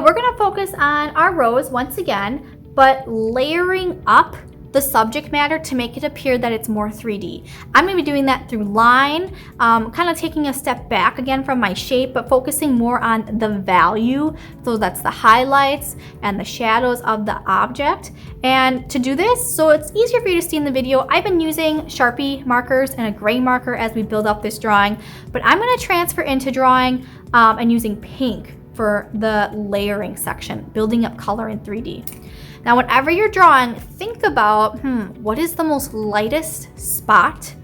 video, we're going to focus on our rose once again, but layering up the subject matter to make it appear that it's more 3D. I'm going to be doing that through line, kind of taking a step back again from my shape, but focusing more on the value. So that's the highlights and the shadows of the object. And to do this, so it's easier for you to see in the video, I've been using Sharpie markers and a gray marker as we build up this drawing, but I'm going to transfer into drawing and using pink for the layering section, building up color in 3D. Now, whenever you're drawing, think about, what is the most lightest spot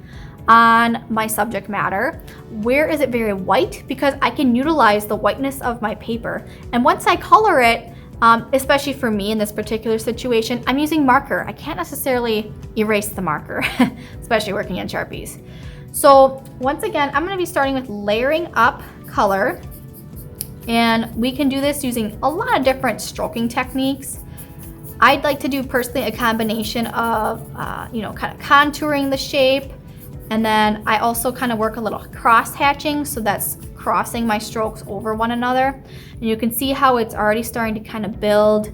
on my subject matter? Where is it very white? Because I can utilize the whiteness of my paper. And once I color it, especially for me in this particular situation, I'm using marker. I can't necessarily erase the marker, especially working in Sharpies. So once again, I'm gonna be starting with layering up color. And we can do this using a lot of different stroking techniques. I'd like to do personally a combination of, kind of contouring the shape, and then I also kind of work a little cross hatching, so that's crossing my strokes over one another. And you can see how it's already starting to kind of build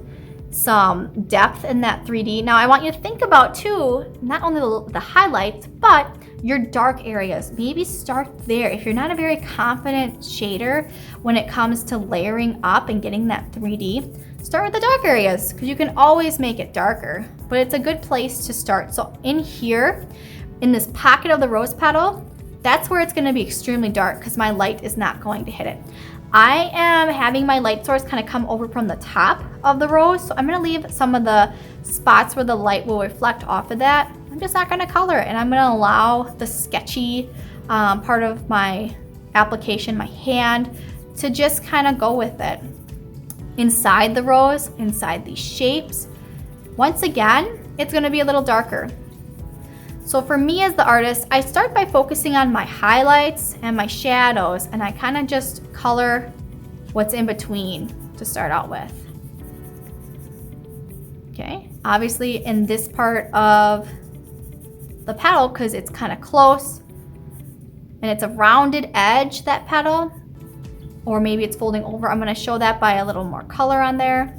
some depth in that 3D. Now I want you to think about too, not only the highlights, but your dark areas. Maybe start there. If you're not a very confident shader when it comes to layering up and getting that 3D, start with the dark areas, because you can always make it darker, but it's a good place to start. So in here, in this pocket of the rose petal, that's where it's gonna be extremely dark because my light is not going to hit it. I am having my light source kind of come over from the top of the rose, so I'm gonna leave some of the spots where the light will reflect off of that. I'm just not gonna color it, and I'm gonna allow the sketchy part of my application, my hand, to just kind of go with it. Inside the rose, inside these shapes, once again, it's gonna be a little darker. So for me as the artist, I start by focusing on my highlights and my shadows, and I kind of just color what's in between to start out with. Okay, obviously in this part of the petal, because it's kind of close and it's a rounded edge, that petal, or maybe it's folding over, I'm gonna show that by a little more color on there.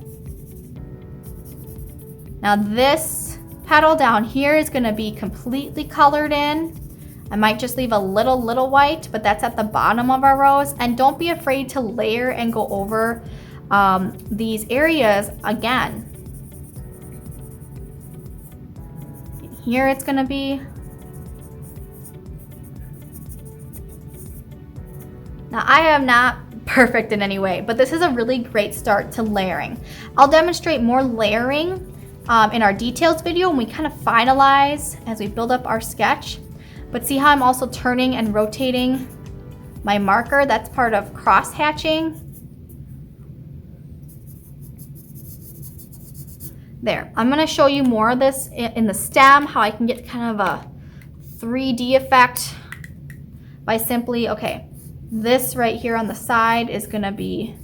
Now this petal down here is gonna be completely colored in. I might just leave a little white, but that's at the bottom of our rose. And don't be afraid to layer and go over these areas again. Here it's gonna be. Now I am not perfect in any way, but this is a really great start to layering. I'll demonstrate more layering in our details video when we kind of finalize as we build up our sketch. But see how I'm also turning and rotating my marker? That's part of cross hatching. There, I'm gonna show you more of this in the stem, how I can get kind of a 3D effect by simply, okay, this right here on the side is gonna be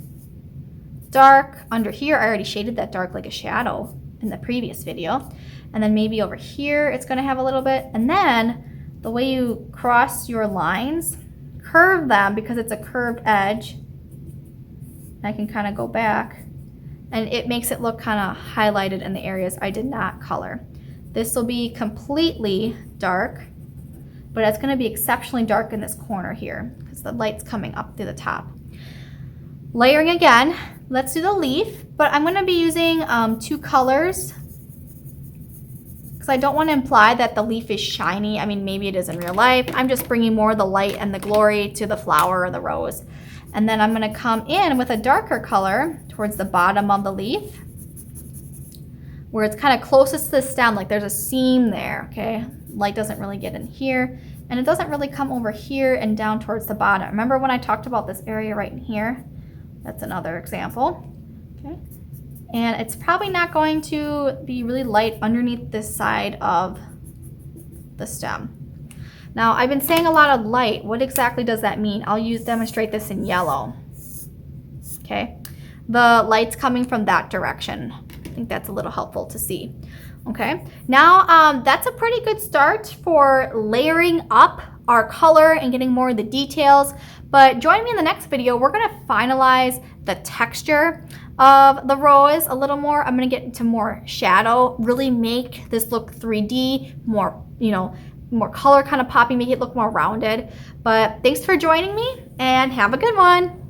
dark. Under here, I already shaded that dark like a shadow in the previous video. And then maybe over here, it's gonna have a little bit. And then the way you cross your lines, curve them because it's a curved edge. I can kind of go back and it makes it look kind of highlighted in the areas I did not color. This will be completely dark, but it's gonna be exceptionally dark in this corner here because the light's coming up through the top. Layering again, let's do the leaf, but I'm gonna be using two colors because I don't want to imply that the leaf is shiny. I mean, maybe it is in real life. I'm just bringing more of the light and the glory to the flower or the rose. And then I'm gonna come in with a darker color towards the bottom of the leaf where it's kind of closest to the stem, like there's a seam there, okay? Light doesn't really get in here, and it doesn't really come over here and down towards the bottom. Remember when I talked about this area right in here? That's another example, okay? And it's probably not going to be really light underneath this side of the stem. Now, I've been saying a lot of light. What exactly does that mean? I'll demonstrate this in yellow, okay? The light's coming from that direction. I think that's a little helpful to see, okay? Now, that's a pretty good start for layering up our color and getting more of the details. But join me in the next video. We're gonna finalize the texture of the rose a little more. I'm going to get into more shadow, really make this look 3D, more, you know, more color kind of popping, make it look more rounded. But thanks for joining me and have a good one.